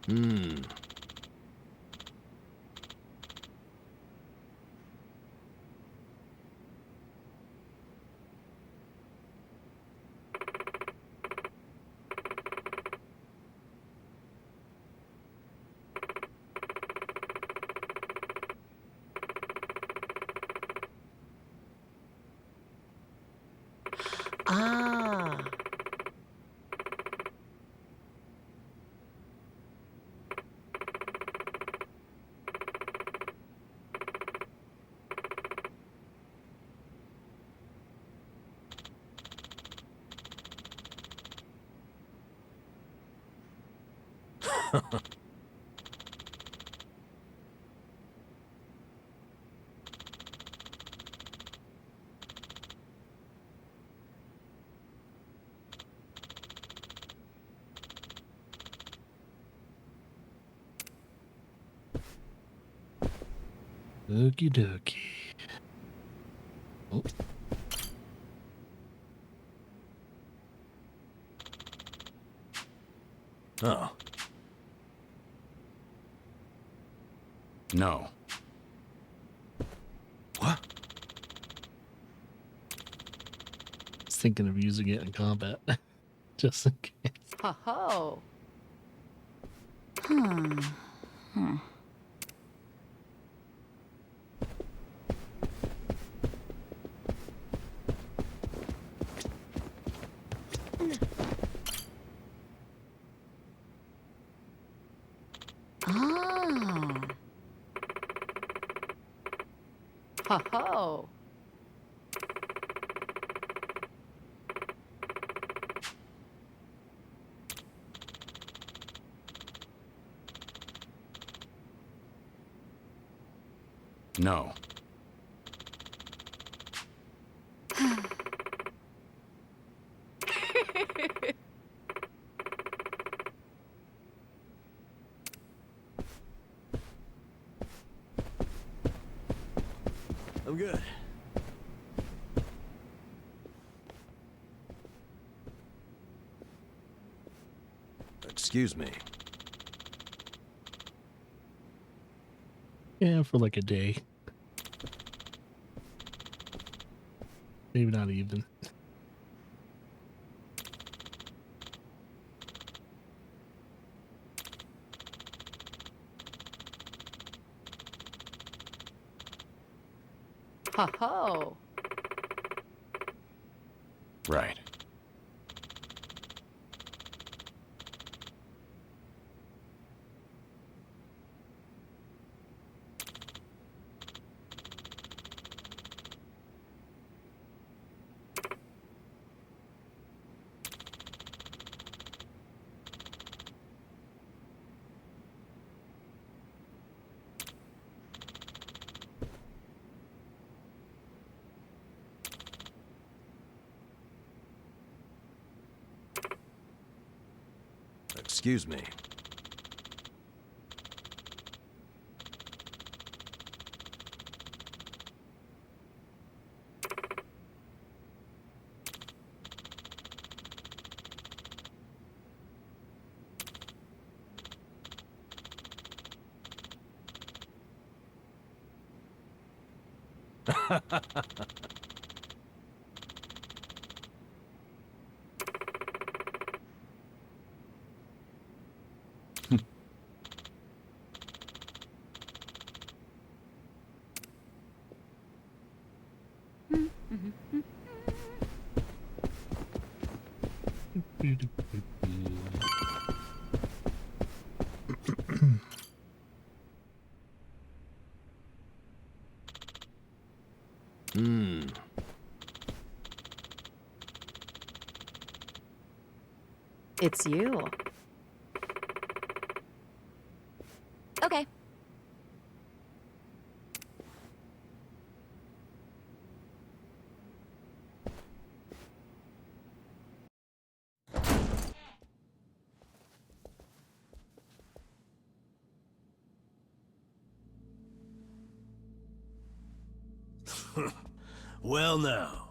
Hmm. Ah. Okie dokie. Oh. Oh. No. What? I was thinking of using it in combat. Just in case. Ho ho. Ah. Ho ho. No. I'm good. Excuse me. Yeah, for like a day. Maybe not even. Ho ho. Right. Excuse me. Hmm. It's you. Okay. Well now,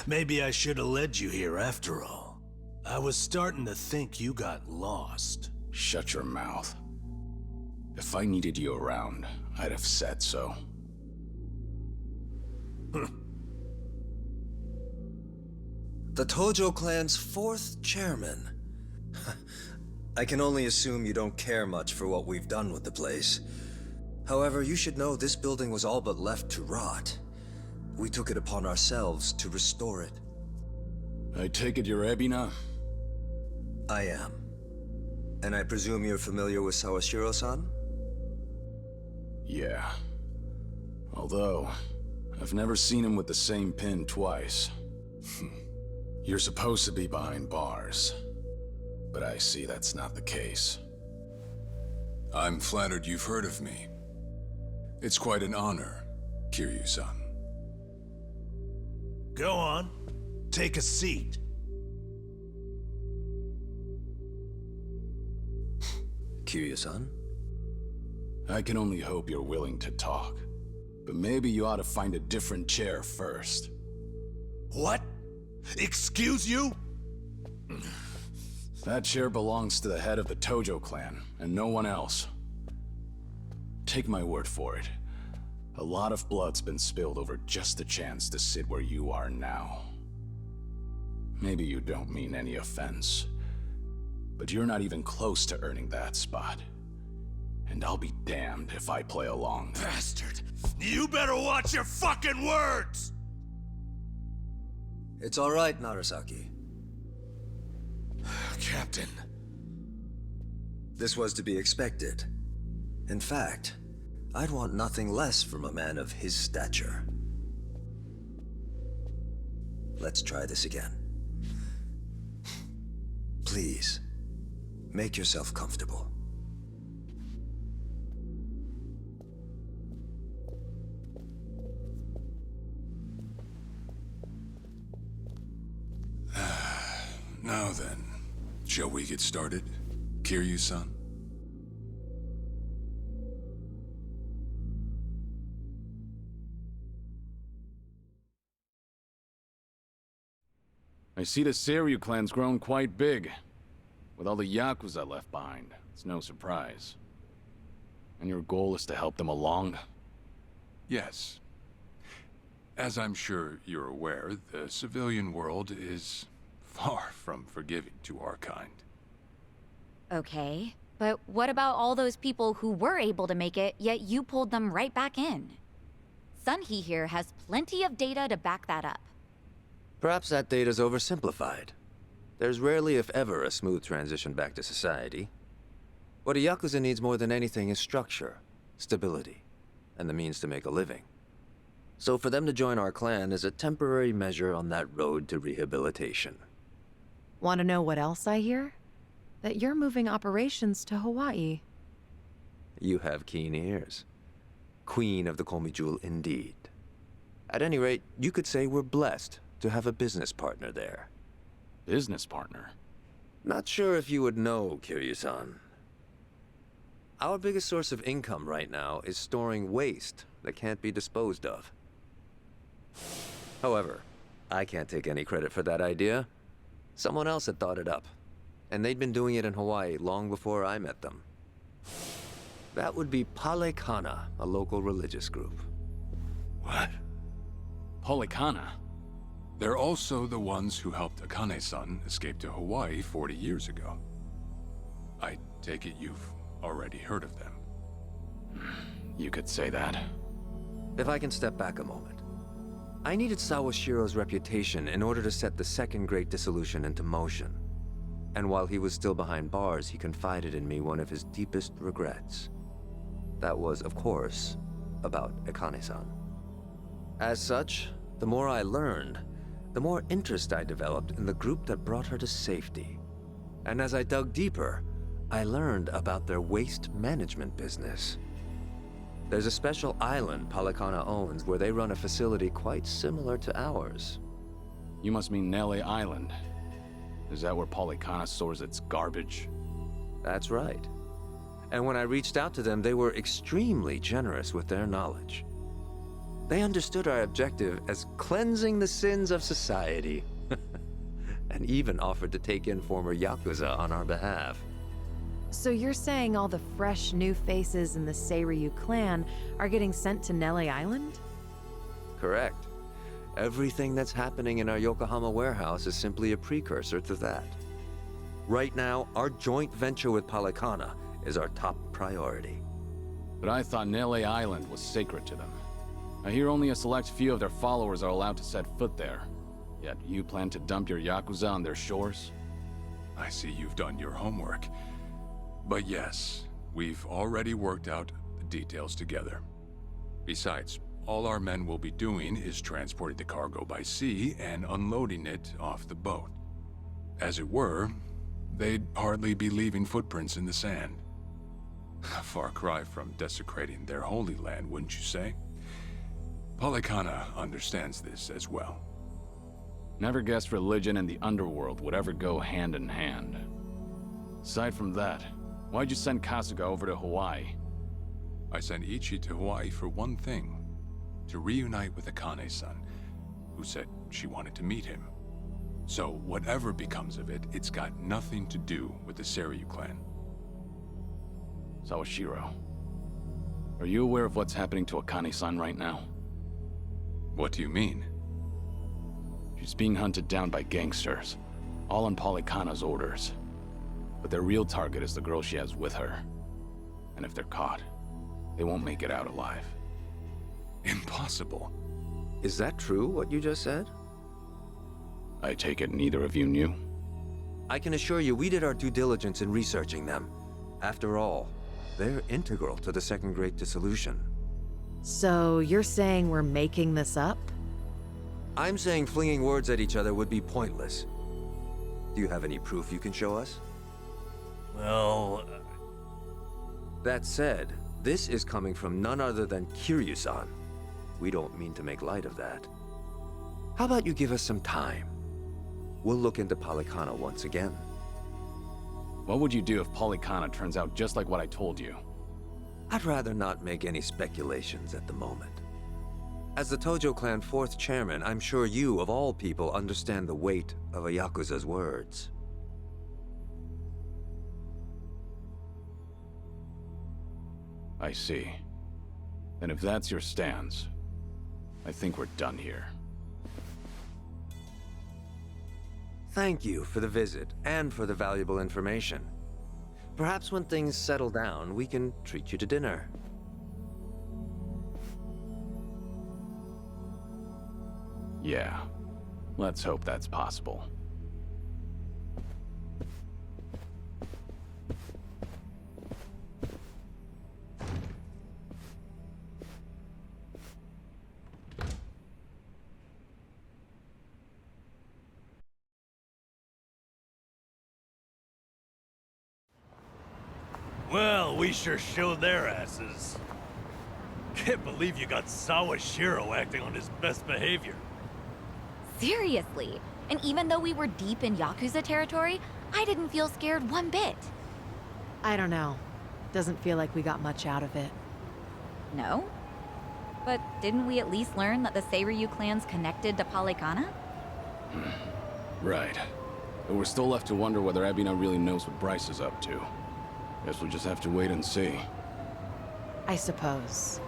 maybe I should have led you here after all. I was starting to think you got lost. Shut your mouth. If I needed you around, I'd have said so. The Tojo clan's 4th chairman. I can only assume you don't care much for what we've done with the place. However, you should know this building was all but left to rot. We took it upon ourselves to restore it. I take it you're Ebina? I am. And I presume you're familiar with Sawashiro-san? Yeah. Although, I've never seen him with the same pin twice. You're supposed to be behind bars. But I see that's not the case. I'm flattered you've heard of me. It's quite an honor, Kiryu-san. Go on. Take a seat. Kiryu-san? I can only hope you're willing to talk. But maybe you ought to find a different chair first. What? Excuse you? That chair belongs to the head of the Tojo clan, and no one else. Take my word for it. A lot of blood's been spilled over just a chance to sit where you are now. Maybe you don't mean any offense, but you're not even close to earning that spot. And I'll be damned if I play along. Bastard! You better watch your fucking words! It's all right, Narasaki. Captain. This was to be expected. In fact, I'd want nothing less from a man of his stature. Let's try this again. Please, make yourself comfortable. Now then, shall we get started, Kiryu-san? I see the Seiryu clan's grown quite big. With all the Yakuza left behind, it's no surprise. And your goal is to help them along? Yes. As I'm sure you're aware, the civilian world is far from forgiving to our kind. Okay, but what about all those people who were able to make it, yet you pulled them right back in? Sunhee here has plenty of data to back that up. Perhaps that data's oversimplified. There's rarely, if ever, a smooth transition back to society. What a Yakuza needs more than anything is structure, stability, and the means to make a living. So for them to join our clan is a temporary measure on that road to rehabilitation. Want to know what else I hear? That you're moving operations to Hawaii. You have keen ears. Queen of the Komi Jewel indeed. At any rate, you could say we're blessed to have a business partner there. Business partner? Not sure if you would know, Kiryu-san. Our biggest source of income right now is storing waste that can't be disposed of. However, I can't take any credit for that idea. Someone else had thought it up, and they'd been doing it in Hawaii long before I met them. That would be Palekana, a local religious group. What? Polikana? They're also the ones who helped Akane-san escape to Hawaii 40 years ago. I take it you've already heard of them. You could say that. If I can step back a moment. I needed Sawashiro's reputation in order to set the second great dissolution into motion. And while he was still behind bars, he confided in me one of his deepest regrets. That was, of course, about Akane-san. As such, the more I learned, the more interest I developed in the group that brought her to safety. And as I dug deeper, I learned about their waste management business. There's a special island Palekana owns where they run a facility quite similar to ours. You must mean Nele Island. Is that where Polikana stores its garbage? That's right. And when I reached out to them, they were extremely generous with their knowledge. They understood our objective as cleansing the sins of society, and even offered to take in former Yakuza on our behalf. So you're saying all the fresh new faces in the Seiryu clan are getting sent to Nele Island? Correct. Everything that's happening in our Yokohama warehouse is simply a precursor to that. Right now, our joint venture with Polycana is our top priority. But I thought Nele Island was sacred to them. I hear only a select few of their followers are allowed to set foot there. Yet you plan to dump your Yakuza on their shores? I see you've done your homework. But yes, we've already worked out the details together. Besides, all our men will be doing is transporting the cargo by sea and unloading it off the boat. As it were, they'd hardly be leaving footprints in the sand. A far cry from desecrating their holy land, wouldn't you say? Polycana understands this as well. Never guessed religion and the underworld would ever go hand in hand. Aside from that, why'd you send Kasuga over to Hawaii? I sent Ichi to Hawaii for one thing. To reunite with Akane-san, who said she wanted to meet him. So whatever becomes of it, it's got nothing to do with the Seiryu clan. Sawashiro, are you aware of what's happening to Akane-san right now? What do you mean? She's being hunted down by gangsters, all on Polycana's orders. But their real target is the girl she has with her. And if they're caught, they won't make it out alive. Impossible. Is that true, what you just said? I take it neither of you knew? I can assure you we did our due diligence in researching them. After all, they're integral to the Second Great Dissolution. So you're saying we're making this up? I'm saying flinging words at each other would be pointless. Do you have any proof you can show us? Well, That said, this is coming from none other than Kiryu-san. We don't mean to make light of that. How about you give us some time? We'll look into Polycana once again. What would you do if Polycana turns out just like what I told you? I'd rather not make any speculations at the moment. As the Tojo clan 4th chairman, I'm sure you, of all people, understand the weight of a Yakuza's words. I see. And if that's your stance, I think we're done here. Thank you for the visit, and for the valuable information. Perhaps when things settle down, we can treat you to dinner. Yeah. Let's hope that's possible. well, we sure showed their asses. Can't believe you got Sawashiro acting on his best behavior. Seriously. And even though we were deep in Yakuza territory, I didn't feel scared one bit. I don't know. Doesn't feel like we got much out of it. No? But didn't we at least learn that the Seiryu clan's connected to Polycana? Right. But we're still left to wonder whether Ebina really knows what Bryce is up to. Guess we'll just have to wait and see. I suppose.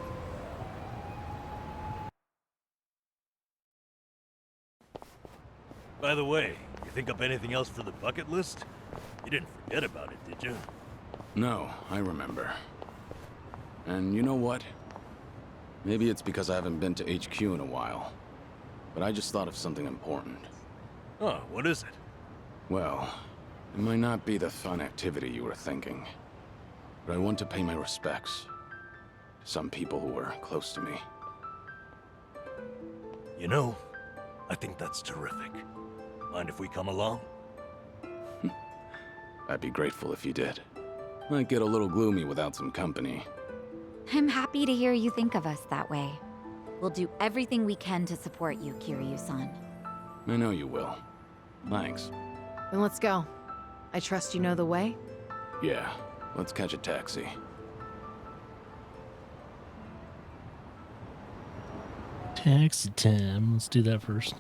By the way, you think up anything else for the bucket list? You didn't forget about it, did you? No, I remember. And you know what? Maybe it's because I haven't been to HQ in a while. But I just thought of something important. Oh, what is it? Well, it might not be the fun activity you were thinking. But I want to pay my respects to some people who were close to me. You know, I think that's terrific. Mind if we come along? I'd be grateful if you did. Might get a little gloomy without some company. I'm happy to hear you think of us that way. We'll do everything we can to support you, Kiryu-san. I know you will. Thanks. Then let's go. I trust you know the way? Yeah, let's catch a taxi. Taxi time. Let's do that first.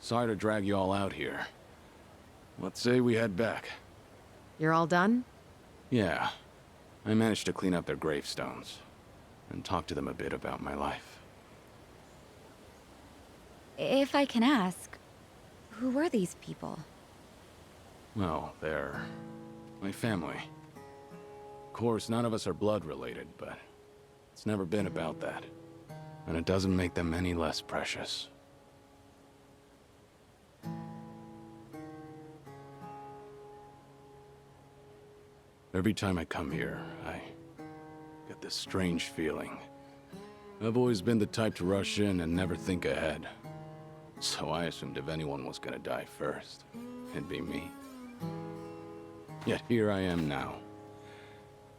Sorry to drag you all out here. Let's say we head back. You're all done? Yeah. I managed to clean up their gravestones and talk to them a bit about my life. If I can ask, who were these people? Well, they're my family. Of course, none of us are blood related, but it's never been about that. And it doesn't make them any less precious. Every time I come here, I get this strange feeling. I've always been the type to rush in and never think ahead. So I assumed if anyone was gonna die first, it'd be me. Yet here I am now,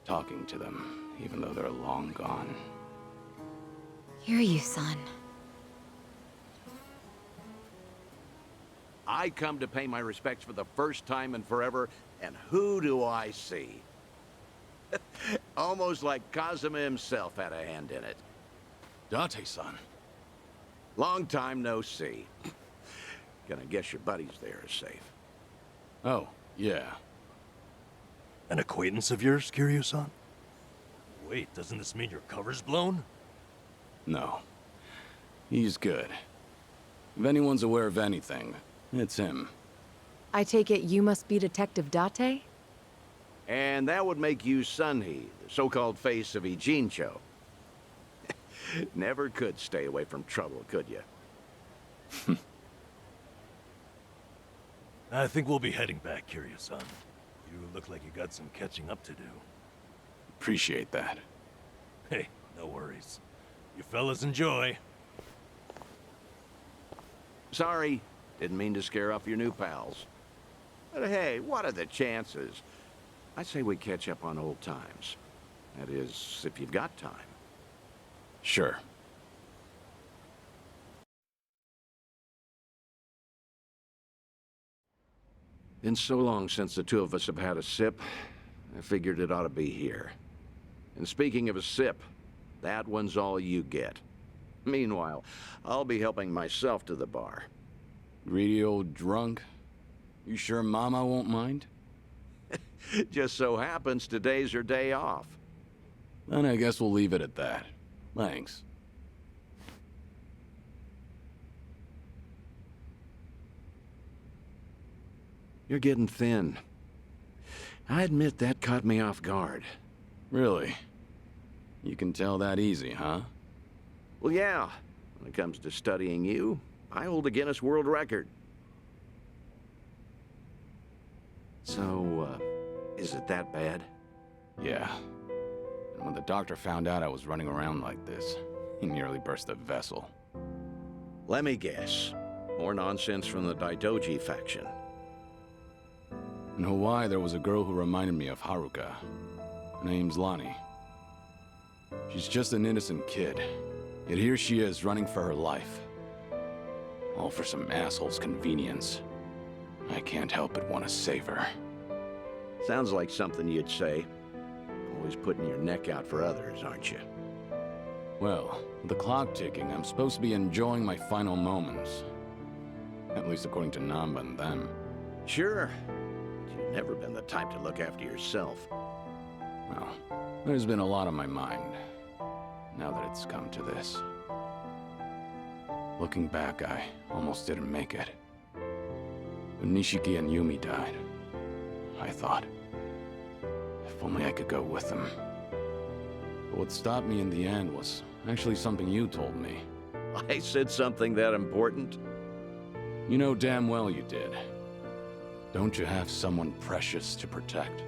talking to them, even though they're long gone. Hear you, son. I come to pay my respects for the first time in forever, and who do I see? Almost like Kazuma himself had a hand in it. Date-san. Long time no see. Gonna guess your buddies there are safe. Oh, yeah. An acquaintance of yours, Kiryu-san? Wait, doesn't this mean your cover's blown? No. He's good. If anyone's aware of anything, it's him. I take it you must be Detective Date? And that would make you Sunhee, the so-called face of Ijincho. Never could stay away from trouble, could you? I think we'll be heading back, Kiryu-san. You look like you got some catching up to do. Appreciate that. Hey, no worries. You fellas enjoy. Sorry, didn't mean to scare off your new pals. But hey, what are the chances? I say we catch up on old times. That is, if you've got time. Sure. Been so long since the two of us have had a sip, I figured it ought to be here. And speaking of a sip, that one's all you get. Meanwhile, I'll be helping myself to the bar. Greedy old drunk? You sure Mama won't mind? Just so happens today's her day off. Then I guess we'll leave it at that. Thanks. You're getting thin. I admit that caught me off guard. Really? You can tell that easy, huh? Well, yeah. When it comes to studying you, I hold a Guinness World Record. So, is it that bad? Yeah. And when the doctor found out I was running around like this, he nearly burst a vessel. Let me guess. More nonsense from the Daidoji faction. In Hawaii, there was a girl who reminded me of Haruka. Her name's Lonnie. She's just an innocent kid. Yet here she is, running for her life. All for some asshole's convenience. I can't help but want to save her. Sounds like something you'd say. Always putting your neck out for others, aren't you? Well, with the clock ticking, I'm supposed to be enjoying my final moments. At least according to Namba and them. Sure. But you've never been the type to look after yourself. Well, there's been a lot on my mind, now that it's come to this. Looking back, I almost didn't make it. When Nishiki and Yumi died, I thought, if only I could go with them. But what stopped me in the end was actually something you told me. I said something that important? You know damn well you did. Don't you have someone precious to protect?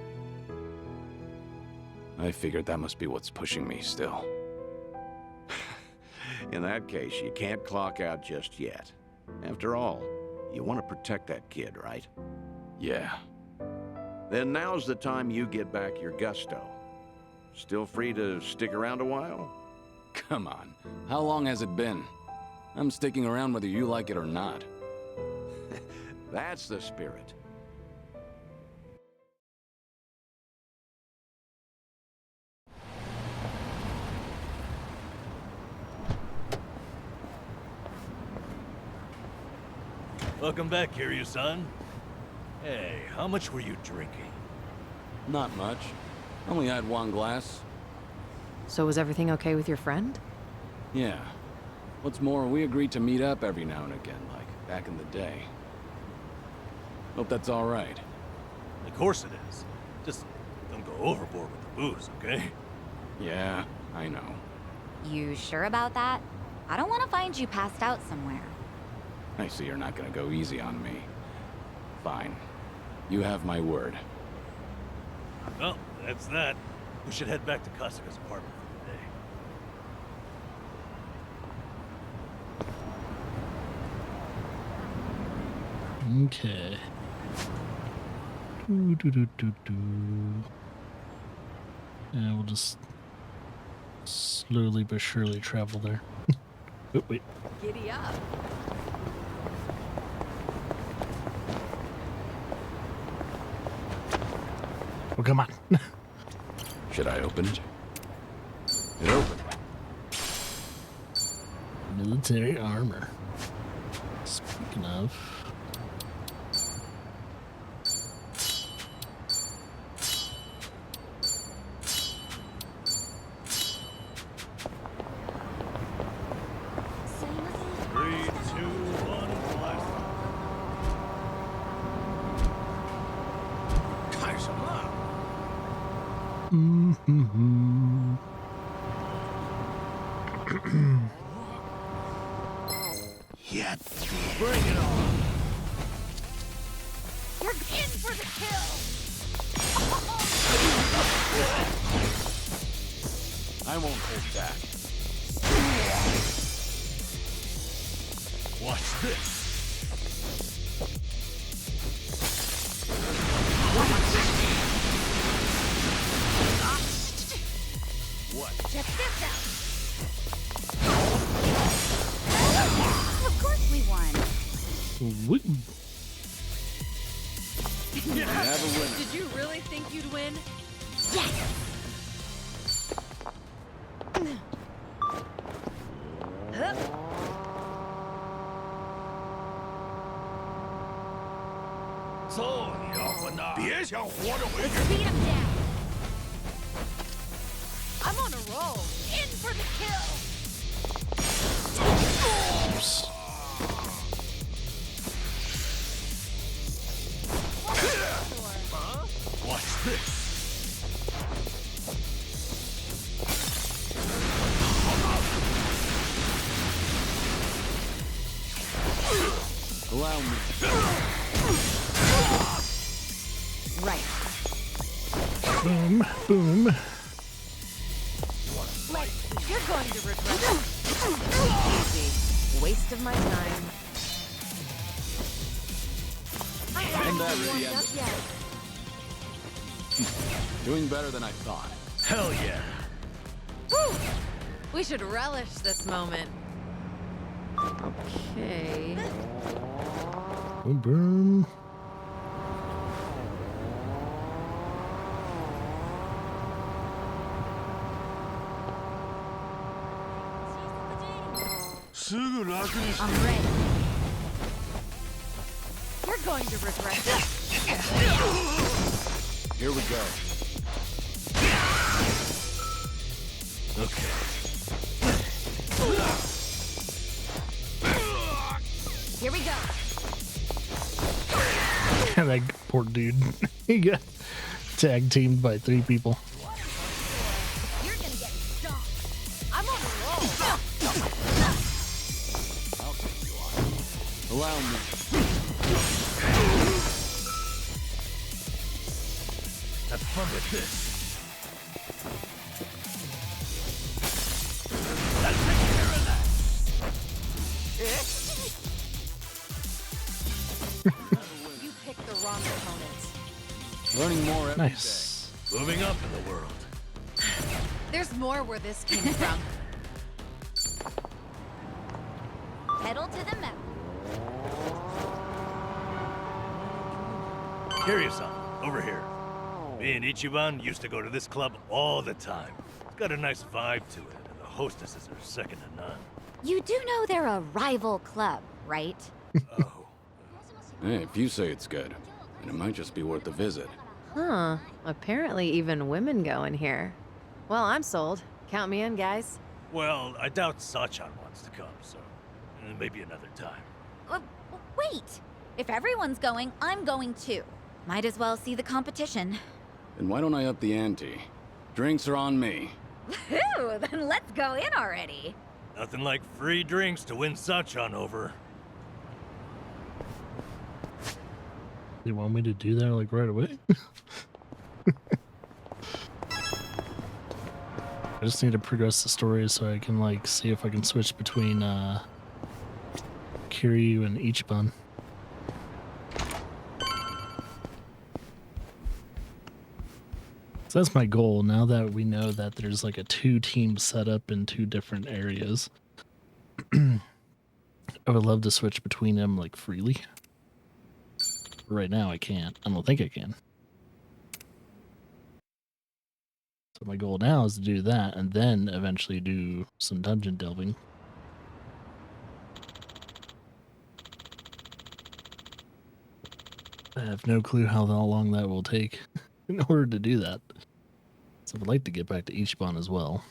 I figured that must be what's pushing me still. In that case, you can't clock out just yet. After all, you want to protect that kid, right? Yeah. Then now's the time you get back your gusto. Still free to stick around a while? Come on. How long has it been? I'm sticking around whether you like it or not. That's the spirit. Welcome back, Kiryu-san. Hey, how much were you drinking? Not much. Only had one glass. So was everything okay with your friend? Yeah. What's more, we agreed to meet up every now and again, like back in the day. Hope that's all right. Of course it is. Just don't go overboard with the booze, okay? Yeah, I know. You sure about that? I don't want to find you passed out somewhere. I see you're not gonna go easy on me. Fine. You have my word. Well, that's that. We should head back to Kasuga's apartment for the day. Okay. Do. And we'll just slowly but surely travel there. Oh, wait. Giddy up. Oh, come on. Should I open it? It opened. Military armor. Speaking of... Three, two, one, blast. Yet. Bring it on. You're in for the kill! I won't hold back. Watch this. What? Check this out! Of course we won! Woo. You have a winner. Did you really think you'd win? Yes! Let's beat him down! I'm on a roll! In for the kill! Oops. Watch this. Allow me. Right. Boom, boom. You're going to regret it. Easy. Waste of my time. And that really ends it. Doing better than I thought. Hell yeah. Whew. We should relish this moment. Okay. Boom, boom. I'm ready. You're going to regret this. Here we go. Okay. Here we go. That poor dude. He got tag teamed by 3 people. You're gonna get stomped. I'm on a roll. I'll take you on. Allow me. Have fun with this. Let's take care of that. You picked the wrong opponents. Learning more every Nice. Moving up in the world. There's more where this came from. Pedal to the metal. Kiryu-san, over here. Me and Ichiban used to go to this club all the time. It's got a nice vibe to it, and the hostesses are second to none. You do know they're a rival club, right? Oh, Hey, if you say it's good, then it might just be worth the visit. Huh. Apparently even women go in here. Well, I'm sold. Count me in, guys. Well, I doubt Sachan wants to come, so maybe another time. Wait! If everyone's going, I'm going too. Might as well see the competition. Then why don't I up the ante? Drinks are on me. Woohoo! Then let's go in already. Nothing like free drinks to win Sachan over. You want me to do that like right away? I just need to progress the story so I can like see if I can switch between Kiryu and Ichiban. So that's my goal now that we know that there's like a 2-team setup in 2 different areas. I would love to switch between them like freely. Right now I can't. I don't think I can. So my goal now is to do that and then eventually do some dungeon delving. I have no clue how long that will take in order to do that. So I'd like to get back to Ichiban as well.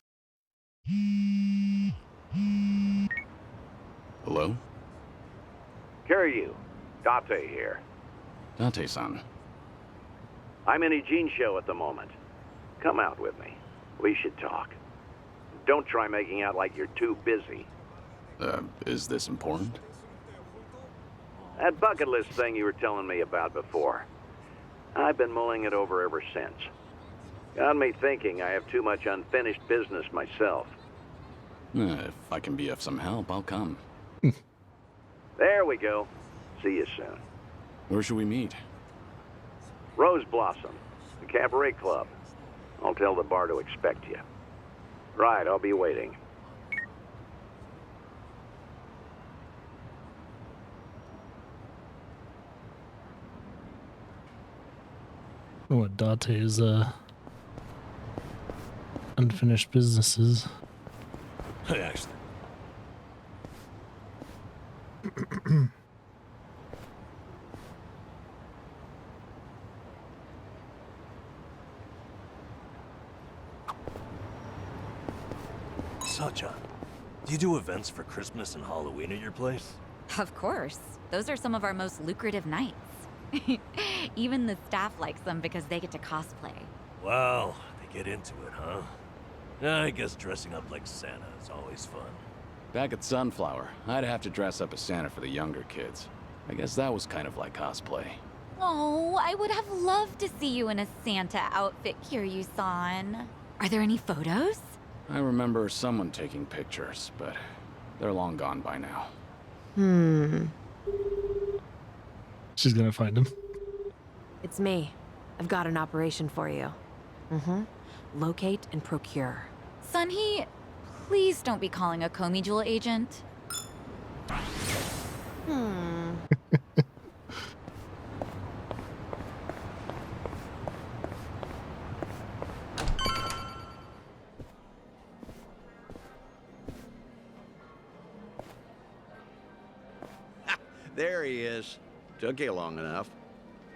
Hello? Kiryu, Date here. Date-san. I'm in Ijin show at the moment. Come out with me. We should talk. Don't try making out like you're too busy. Is this important? That bucket list thing you were telling me about before. I've been mulling it over ever since. Got me thinking I have too much unfinished business myself. If I can be of some help, I'll come. There we go. See you soon. Where should we meet? Rose Blossom, the cabaret club. I'll tell the bar to expect you. Right, I'll be waiting. What Date's unfinished businesses. Actually. Sachan, do you do events for Christmas and Halloween at your place? Of course. Those are some of our most lucrative nights. Even the staff likes them because they get to cosplay. Wow, they get into it, huh? I guess dressing up like Santa is always fun. Back at Sunflower, I'd have to dress up as Santa for the younger kids. I guess that was kind of like cosplay. Oh, I would have loved to see you in a Santa outfit, Kiryu-san. Are there any photos? I remember someone taking pictures, but they're long gone by now. She's gonna find him. It's me. I've got an operation for you. Locate and procure. Sunhee, please don't be calling a Komi Jewel agent. There he is. Took you long enough.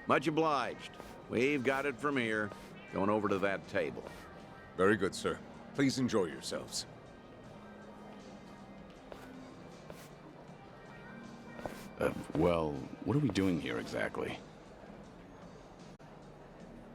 Much obliged. We've got it from here. Going over to that table. Very good, sir. Please enjoy yourselves. Well, what are we doing here exactly?